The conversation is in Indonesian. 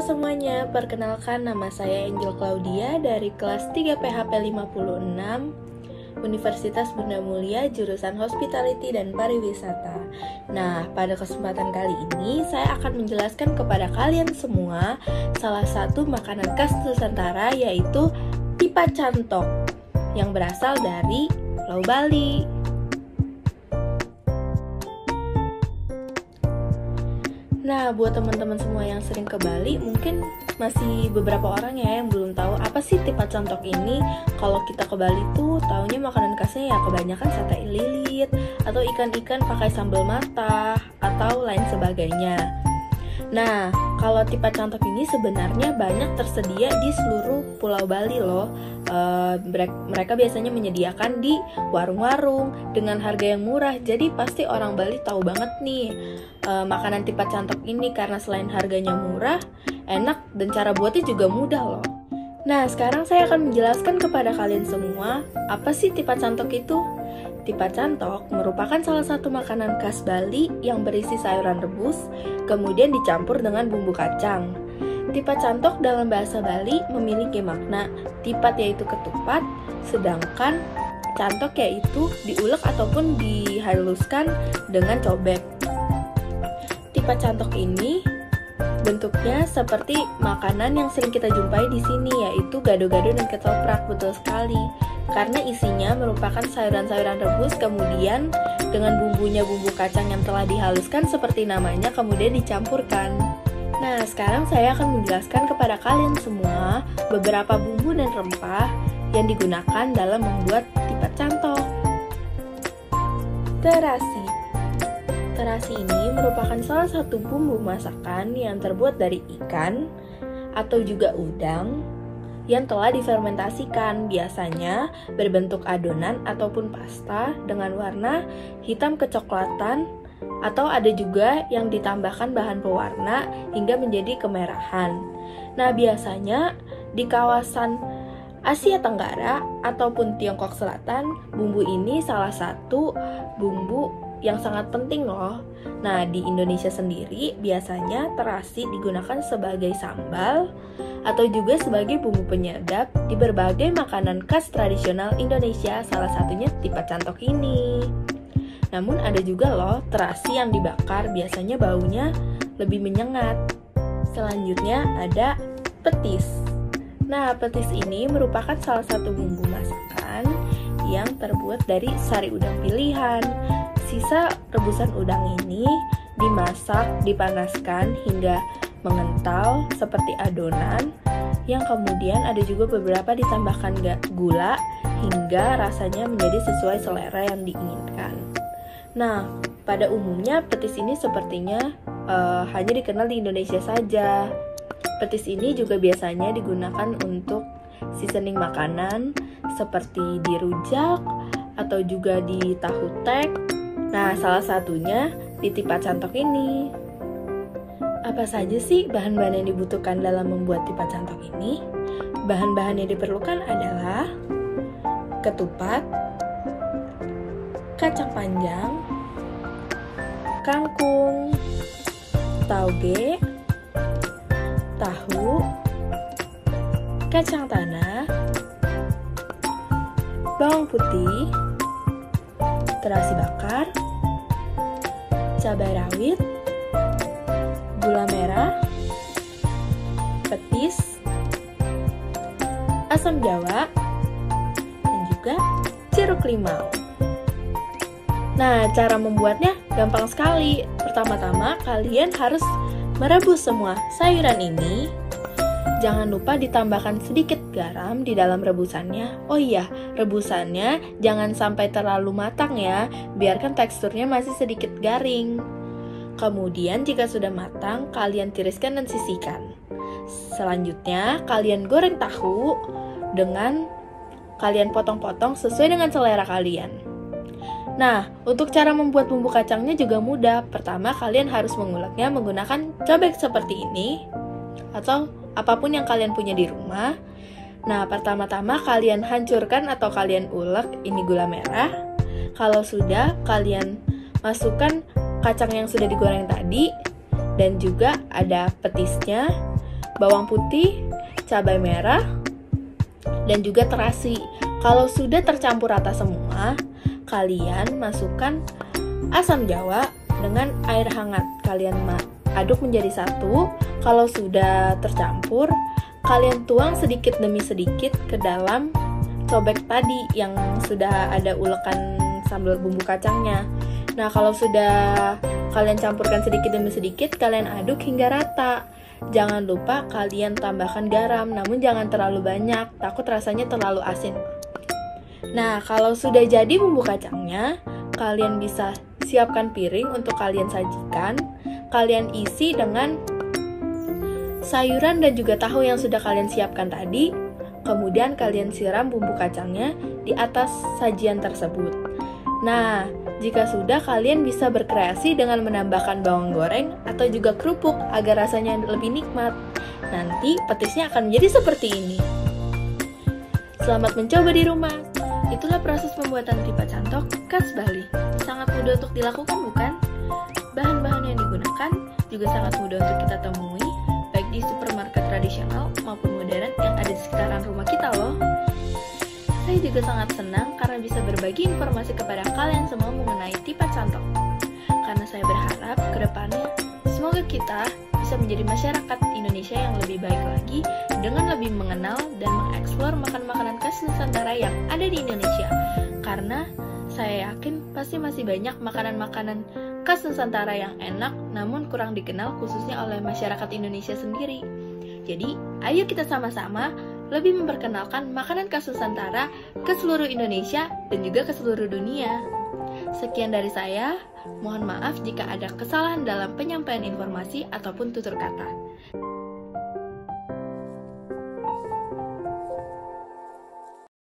semuanya, perkenalkan nama saya Angel Claudia dari kelas 3 PHP 56 Universitas Bunda Mulia jurusan Hospitality dan Pariwisata. Nah, pada kesempatan kali ini saya akan menjelaskan kepada kalian semua salah satu makanan khas Nusantara, yaitu tipa cantok yang berasal dari Pulau Bali. Nah, buat teman-teman semua yang sering ke Bali, mungkin masih beberapa orang ya yang belum tahu apa sih tipa cantok ini. Kalau kita ke Bali tuh taunya makanan khasnya ya kebanyakan sate lilit atau ikan-ikan pakai sambal matah atau lain sebagainya. Nah, kalau tipa cantok ini sebenarnya banyak tersedia di seluruh Pulau Bali loh. Mereka biasanya menyediakan di warung-warung dengan harga yang murah. Jadi pasti orang Bali tahu banget nih makanan tipa cantok ini, karena selain harganya murah, enak, dan cara buatnya juga mudah loh. Nah, sekarang saya akan menjelaskan kepada kalian semua apa sih tipa cantok itu. Tipa cantok merupakan salah satu makanan khas Bali yang berisi sayuran rebus, kemudian dicampur dengan bumbu kacang. Tipa cantok dalam bahasa Bali memiliki makna tipat yaitu ketupat, sedangkan cantok yaitu diulek ataupun dihaluskan dengan cobek. Tipa cantok ini bentuknya seperti makanan yang sering kita jumpai di sini, yaitu gado-gado dan ketoprak. Betul sekali, karena isinya merupakan sayuran-sayuran rebus, kemudian dengan bumbunya bumbu kacang yang telah dihaluskan seperti namanya, kemudian dicampurkan. Nah, sekarang saya akan menjelaskan kepada kalian semua beberapa bumbu dan rempah yang digunakan dalam membuat tipa cantok. Terasi. Terasi ini merupakan salah satu bumbu masakan yang terbuat dari ikan atau juga udang yang telah difermentasikan, biasanya berbentuk adonan ataupun pasta dengan warna hitam kecoklatan, atau ada juga yang ditambahkan bahan pewarna hingga menjadi kemerahan. Nah, biasanya di kawasan Asia Tenggara ataupun Tiongkok Selatan, bumbu ini salah satu bumbu yang sangat penting loh. Nah, di Indonesia sendiri biasanya terasi digunakan sebagai sambal atau juga sebagai bumbu penyedap di berbagai makanan khas tradisional Indonesia, salah satunya tipa cantok ini. Namun ada juga loh terasi yang dibakar, biasanya baunya lebih menyengat. Selanjutnya ada petis. Nah, petis ini merupakan salah satu bumbu masakan yang terbuat dari sari udang pilihan. Sisa rebusan udang ini dimasak, dipanaskan hingga mengental seperti adonan, yang kemudian ada juga beberapa ditambahkan gula hingga rasanya menjadi sesuai selera yang diinginkan. Nah, pada umumnya petis ini sepertinya hanya dikenal di Indonesia saja. Petis ini juga biasanya digunakan untuk seasoning makanan seperti di rujak atau juga di tahu tek. Nah, salah satunya di tipa cantok ini. Apa saja sih bahan-bahan yang dibutuhkan dalam membuat tipa cantok ini? Bahan-bahan yang diperlukan adalah ketupat, kacang panjang, kangkung, tauge, tahu, kacang tanah, bawang putih, terasi bakar, cabai rawit, gula merah, petis, asam jawa, dan juga jeruk limau. Nah, cara membuatnya gampang sekali. Pertama-tama kalian harus merebus semua sayuran ini. Jangan lupa ditambahkan sedikit garam di dalam rebusannya. Oh iya, rebusannya jangan sampai terlalu matang ya, biarkan teksturnya masih sedikit garing. Kemudian jika sudah matang, kalian tiriskan dan sisihkan. Selanjutnya, kalian goreng tahu dengan kalian potong-potong sesuai dengan selera kalian. Nah, untuk cara membuat bumbu kacangnya juga mudah. Pertama, kalian harus menguleknya menggunakan cobek seperti ini atau apapun yang kalian punya di rumah. Nah, pertama-tama kalian hancurkan atau kalian ulek ini gula merah. Kalau sudah, kalian masukkan kacang yang sudah digoreng tadi, dan juga ada petisnya, bawang putih, cabai merah, dan juga terasi. Kalau sudah tercampur rata semua, kalian masukkan asam jawa dengan air hangat. Kalian aduk menjadi satu. Kalau sudah tercampur, kalian tuang sedikit demi sedikit ke dalam cobek tadi yang sudah ada ulekan sambal bumbu kacangnya. Nah, kalau sudah kalian campurkan sedikit demi sedikit, kalian aduk hingga rata. Jangan lupa kalian tambahkan garam, namun jangan terlalu banyak, takut rasanya terlalu asin. Nah, kalau sudah jadi bumbu kacangnya, kalian bisa siapkan piring untuk kalian sajikan. Kalian isi dengan sayuran dan juga tahu yang sudah kalian siapkan tadi. Kemudian kalian siram bumbu kacangnya di atas sajian tersebut. Nah, jika sudah, kalian bisa berkreasi dengan menambahkan bawang goreng atau juga kerupuk agar rasanya lebih nikmat. Nanti petisnya akan menjadi seperti ini. Selamat mencoba di rumah. Itulah proses pembuatan tripa cantok khas Bali. Sangat mudah untuk dilakukan, bukan? Bahan-bahan yang digunakan juga sangat mudah untuk kita temui, baik di supermarket tradisional maupun modern yang ada di sekitaran rumah kita loh. Saya juga sangat senang karena bisa berbagi informasi kepada kalian semua mengenai tripa cantok. Karena saya berharap ke depannya semoga kita bisa menjadi masyarakat Indonesia yang lebih baik lagi dengan lebih mengenal dan mengeksplor makanan-makanan khas Nusantara yang ada di Indonesia. Karena saya yakin pasti masih banyak makanan-makanan khas Nusantara yang enak namun kurang dikenal khususnya oleh masyarakat Indonesia sendiri. Jadi, ayo kita sama-sama lebih memperkenalkan makanan khas Nusantara ke seluruh Indonesia dan juga ke seluruh dunia. Sekian dari saya, mohon maaf jika ada kesalahan dalam penyampaian informasi ataupun tutur kata.